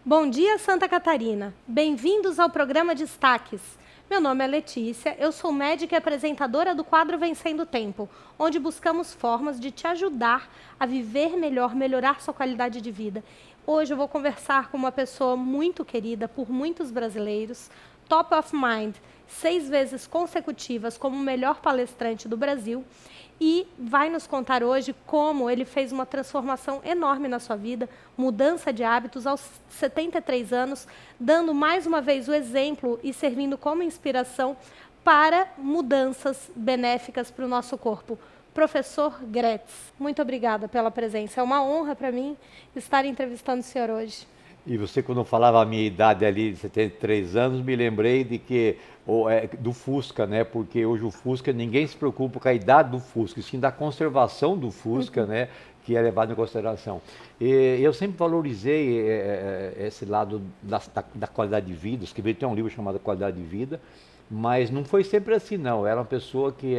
Bom dia, Santa Catarina. Bem-vindos ao programa Destaques. Meu nome é Letícia, eu sou médica e apresentadora do quadro Vencendo o Tempo, onde buscamos formas de te ajudar a viver melhor, melhorar sua qualidade de vida. Hoje eu vou conversar com uma pessoa muito querida por muitos brasileiros, top of mind, 6 vezes consecutivas como o melhor palestrante do Brasil, e vai nos contar hoje como ele fez uma transformação enorme na sua vida, mudança de hábitos aos 73 anos, dando mais uma vez o exemplo e servindo como inspiração para mudanças benéficas para o nosso corpo. Professor Gretz, muito obrigada pela presença. É uma honra para mim estar entrevistando o senhor hoje. E você, quando falava a minha idade ali, de 73 anos, me lembrei de que do Fusca, né? Porque hoje o Fusca, ninguém se preocupa com a idade do Fusca, sim da conservação do Fusca, né? Que é levado em consideração. E eu sempre valorizei esse lado da qualidade de vida. Escrevi até um livro chamado Qualidade de Vida, mas não foi sempre assim, não. Era uma pessoa que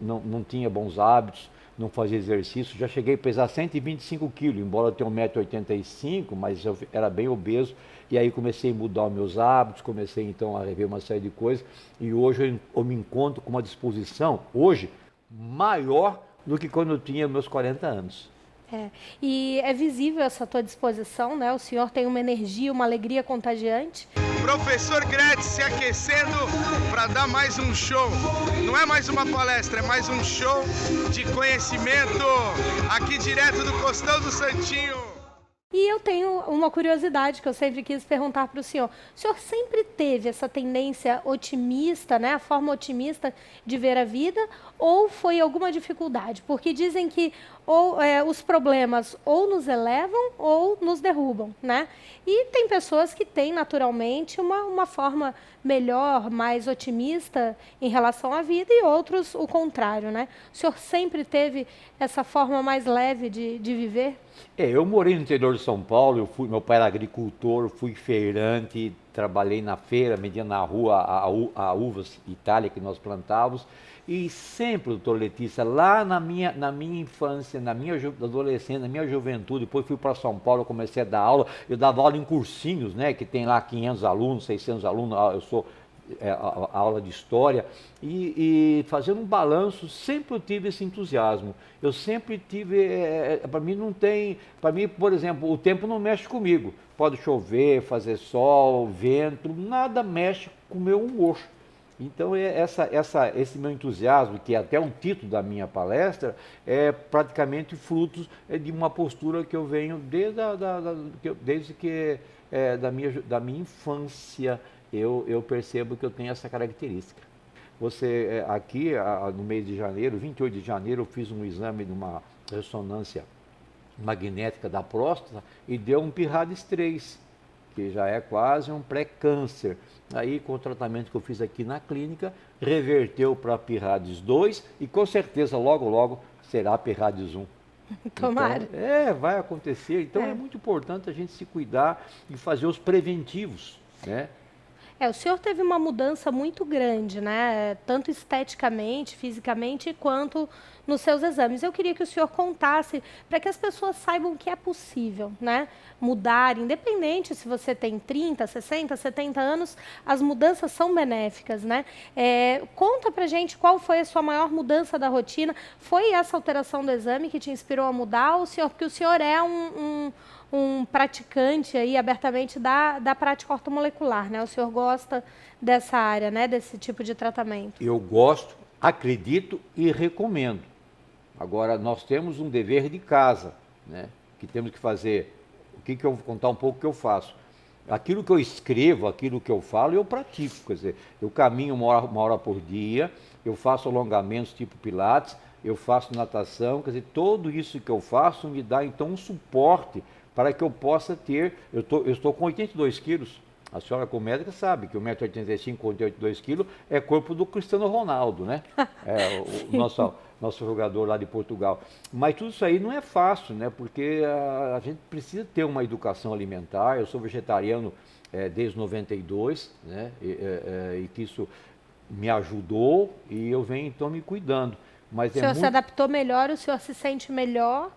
não tinha bons hábitos, não fazia exercício. Já cheguei a pesar 125 quilos, embora eu tenha 1,85 m, mas eu era bem obeso. E aí comecei a mudar os meus hábitos, comecei então a rever uma série de coisas. E hoje eu me encontro com uma disposição, hoje, maior do que quando eu tinha meus 40 anos. E é visível essa tua disposição, né? O senhor tem uma energia, uma alegria contagiante. Professor Gretz se aquecendo para dar mais um show. Não é mais uma palestra, é mais um show de conhecimento aqui direto do Costão do Santinho. E eu tenho uma curiosidade que eu sempre quis perguntar para o senhor. O senhor sempre teve essa tendência otimista, né? A forma otimista de ver a vida, ou foi alguma dificuldade? Porque dizem que os problemas ou nos elevam ou nos derrubam, né? E tem pessoas que têm naturalmente uma forma melhor, mais otimista em relação à vida, e outros o contrário, né? O senhor sempre teve essa forma mais leve de viver? Eu morei no interior de São Paulo, meu pai era agricultor, fui feirante, trabalhei na feira, vendia na rua a uvas Itália que nós plantávamos. E sempre, doutor Letícia, lá na minha infância, na minha adolescência, na minha juventude, depois fui para São Paulo, comecei a dar aula, eu dava aula em cursinhos, né, que tem lá 500 alunos, 600 alunos, eu sou a aula de história, e fazendo um balanço, sempre eu tive esse entusiasmo. Eu sempre tive, para mim não tem, para mim, por exemplo, o tempo não mexe comigo. Pode chover, fazer sol, vento, nada mexe com o meu humor. Então, esse meu entusiasmo, que é até o título da minha palestra, é praticamente fruto de uma postura que eu venho desde que da minha infância. Eu percebo que eu tenho essa característica. Você, aqui, no mês de janeiro, 28 de janeiro, eu fiz um exame de uma ressonância magnética da próstata e deu um Pyrades 3, que já é quase um pré-câncer. Aí, com o tratamento que eu fiz aqui na clínica, reverteu para Pyrades 2 e com certeza, logo, logo, será Pyrades 1. Tomara. Então, vai acontecer. Então, é muito importante a gente se cuidar e fazer os preventivos, né? O senhor teve uma mudança muito grande, né? Tanto esteticamente, fisicamente, quanto nos seus exames. Eu queria que o senhor contasse para que as pessoas saibam que é possível, né? Mudar, independente se você tem 30, 60, 70 anos, as mudanças são benéficas, né? Conta pra gente qual foi a sua maior mudança da rotina. Foi essa alteração do exame que te inspirou a mudar, porque o senhor é um praticante aí abertamente da prática ortomolecular, né? O senhor gosta dessa área, né? Desse tipo de tratamento? Eu gosto, acredito e recomendo. Agora, nós temos um dever de casa, né? Que temos que fazer. Eu vou contar um pouco o que eu faço. Aquilo que eu escrevo, aquilo que eu falo, eu pratico. Quer dizer, eu caminho uma hora por dia, eu faço alongamentos tipo Pilates, eu faço natação, quer dizer, tudo isso que eu faço me dá então um suporte para que eu possa ter. Eu estou com 82 quilos. A senhora, como médica, sabe que 1,85 m com 82 quilos é corpo do Cristiano Ronaldo, né? O nosso jogador lá de Portugal. Mas tudo isso aí não é fácil, né? Porque a gente precisa ter uma educação alimentar. Eu sou vegetariano desde 92, né? E que isso me ajudou e eu venho então me cuidando. Mas o senhor se adaptou melhor, o senhor se sente melhor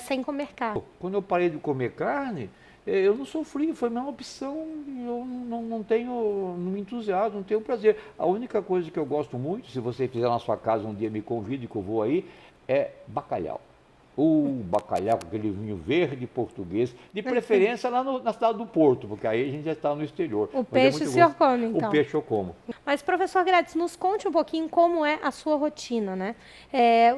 sem comer carne? Quando eu parei de comer carne, eu não sofri, foi a minha opção, eu não me entusiasmo, não tenho prazer. A única coisa que eu gosto muito, se você fizer na sua casa um dia, me convide que eu vou aí, é bacalhau. O bacalhau com aquele vinho verde português, de preferência lá na cidade do Porto, porque aí a gente já está no exterior. O peixe o senhor come, então? O peixe eu como. Mas, professor Gretz, nos conte um pouquinho como é a sua rotina, né?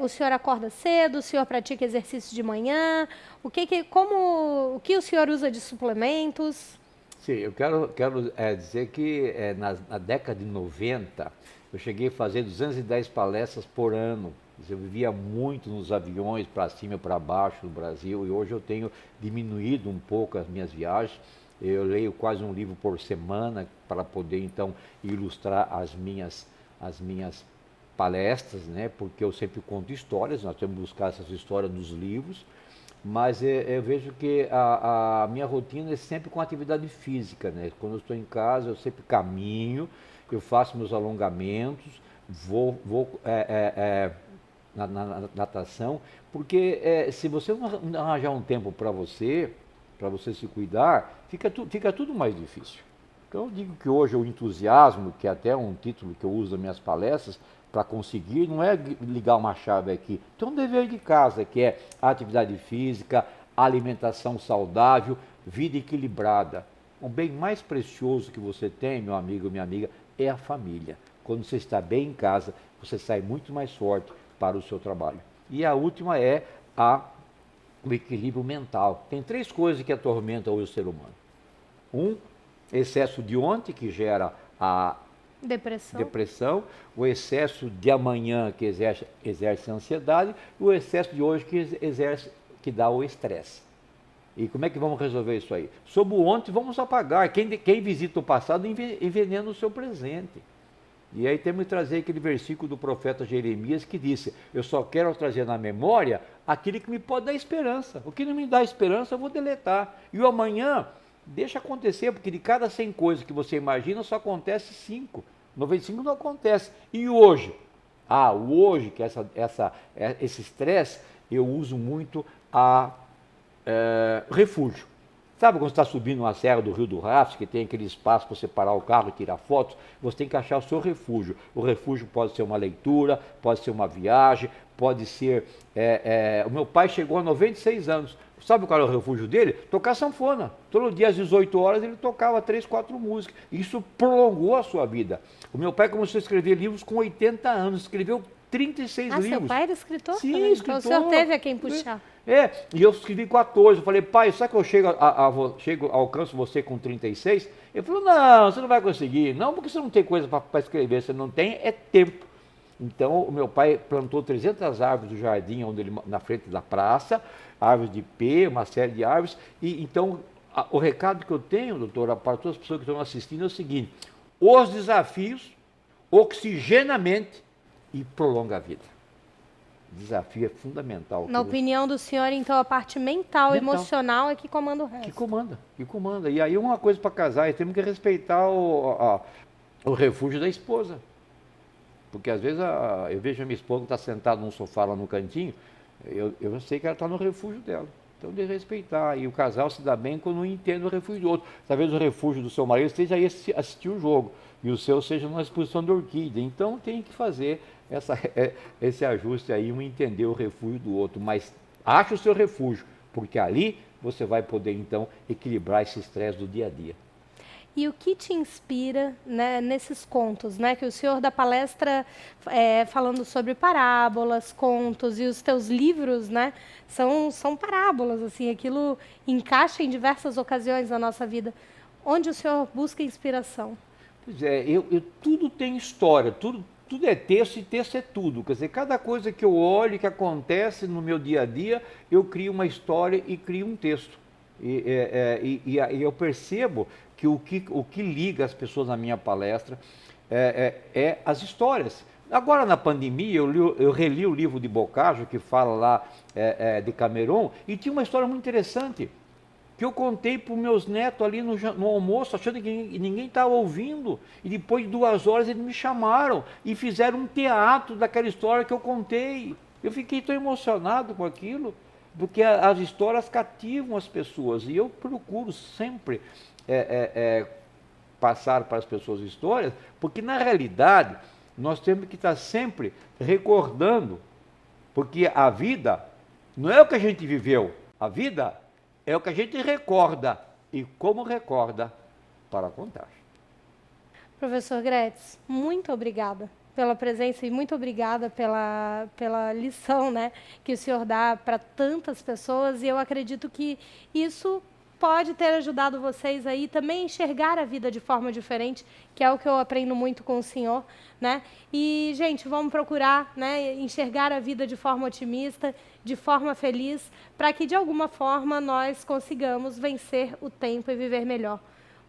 O senhor acorda cedo, o senhor pratica exercício de manhã, o que o senhor usa de suplementos? Sim, eu quero dizer que na década de 90, eu cheguei a fazer 210 palestras por ano. Eu vivia muito nos aviões, para cima e para baixo no Brasil, e hoje eu tenho diminuído um pouco as minhas viagens. Eu leio quase um livro por semana para poder, então, ilustrar as minhas palestras, né? Porque eu sempre conto histórias, nós temos que buscar essas histórias nos livros, mas eu vejo que a minha rotina é sempre com atividade física, né? Quando eu estou em casa, eu sempre caminho, eu faço meus alongamentos, vou na natação, porque se você não arranjar um tempo para você se cuidar, fica tudo mais difícil. Então eu digo que hoje o entusiasmo, que é até um título que eu uso nas minhas palestras, para conseguir, não é ligar uma chave aqui, tem um dever de casa, que é a atividade física, alimentação saudável, vida equilibrada. O bem mais precioso que você tem, meu amigo, minha amiga, é a família. Quando você está bem em casa, você sai muito mais forte para o seu trabalho. E a última é o equilíbrio mental. Tem 3 coisas que atormentam o ser humano. Excesso de ontem, que gera a depressão, o excesso de amanhã, que exerce a ansiedade, e o excesso de hoje, que dá o estresse. E como é que vamos resolver isso aí? Sobre o ontem, vamos apagar. Quem visita o passado envenena o seu presente. E aí temos que trazer aquele versículo do profeta Jeremias que disse: eu só quero trazer na memória aquilo que me pode dar esperança. O que não me dá esperança eu vou deletar. E o amanhã, deixa acontecer, porque de cada 100 coisas que você imagina, só acontece 5. 95 não acontece. E o hoje? O hoje, que esse estresse, eu uso muito refúgio. Sabe quando você está subindo uma serra do Rio do Rastro, que tem aquele espaço para você parar o carro e tirar fotos? Você tem que achar o seu refúgio. O refúgio pode ser uma leitura, pode ser uma viagem, pode ser... O meu pai chegou a 96 anos. Sabe qual era o refúgio dele? Tocar sanfona. Todo dia às 18 horas ele tocava 3, 4 músicas. Isso prolongou a sua vida. O meu pai começou a escrever livros com 80 anos, escreveu 36 livros. Seu pai era escritor? Sim, também. escritor. Então o senhor teve a quem puxar. E eu escrevi 14, eu falei, pai, será que eu alcanço você com 36? Ele falou, não, você não vai conseguir, não, porque você não tem coisa para escrever, você não tem, tempo. Então, o meu pai plantou 300 árvores do jardim, na frente da praça, árvores de ipê, uma série de árvores, e então, o recado que eu tenho, doutora, para todas as pessoas que estão assistindo é o seguinte: os desafios oxigenam a mente e prolongam a vida. Desafio é fundamental. Na opinião do senhor, então, a parte mental, emocional é que comanda o resto. Que comanda. E aí uma coisa para casar, temos que respeitar o refúgio da esposa. Porque às vezes eu vejo a minha esposa que está sentada num sofá lá no cantinho, eu sei que ela está no refúgio dela. Então, de respeitar. E o casal se dá bem quando um entende o refúgio do outro. Talvez o refúgio do seu marido esteja aí assistir o jogo, e o seu seja numa exposição de orquídea. Então, tem que fazer esse ajuste aí, um entender o refúgio do outro. Mas ache o seu refúgio, porque ali você vai poder, então, equilibrar esse estresse do dia a dia. E o que te inspira, né, nesses contos, né, que o senhor dá palestra falando sobre parábolas, contos, e os teus livros, né, são parábolas, assim, aquilo encaixa em diversas ocasiões na nossa vida. Onde o senhor busca inspiração? Pois é, tudo tem história, tudo é texto, e texto é tudo. Quer dizer, cada coisa que eu olho, que acontece no meu dia a dia, eu crio uma história e crio um texto. E eu percebo que o que liga as pessoas na minha palestra é as histórias. Agora, na pandemia, eu reli o livro de Boccaccio, que fala lá de Cameron, e tinha uma história muito interessante, que eu contei para os meus netos ali no almoço, achando que ninguém estava ouvindo, e depois de 2 horas eles me chamaram e fizeram um teatro daquela história que eu contei. Eu fiquei tão emocionado com aquilo. porque as histórias cativam as pessoas, e eu procuro sempre passar para as pessoas histórias, porque na realidade nós temos que estar sempre recordando, porque a vida não é o que a gente viveu, a vida é o que a gente recorda, e como recorda, para contar. Professor Gretz, muito obrigada pela presença e muito obrigada pela lição, né, que o senhor dá para tantas pessoas, e eu acredito que isso pode ter ajudado vocês aí também a enxergar a vida de forma diferente, que é o que eu aprendo muito com o senhor, né? E, gente, vamos procurar, né, enxergar a vida de forma otimista, de forma feliz, para que, de alguma forma, nós consigamos vencer o tempo e viver melhor.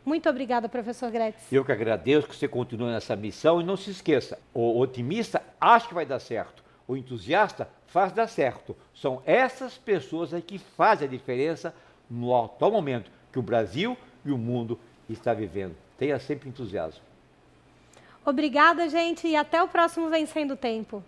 Muito obrigada, professor Gretz. Eu que agradeço que você continue nessa missão, e não se esqueça, o otimista acha que vai dar certo, o entusiasta faz dar certo. São essas pessoas aí que fazem a diferença no atual momento que o Brasil e o mundo está vivendo. Tenha sempre entusiasmo. Obrigada, gente, e até o próximo Vencendo o Tempo.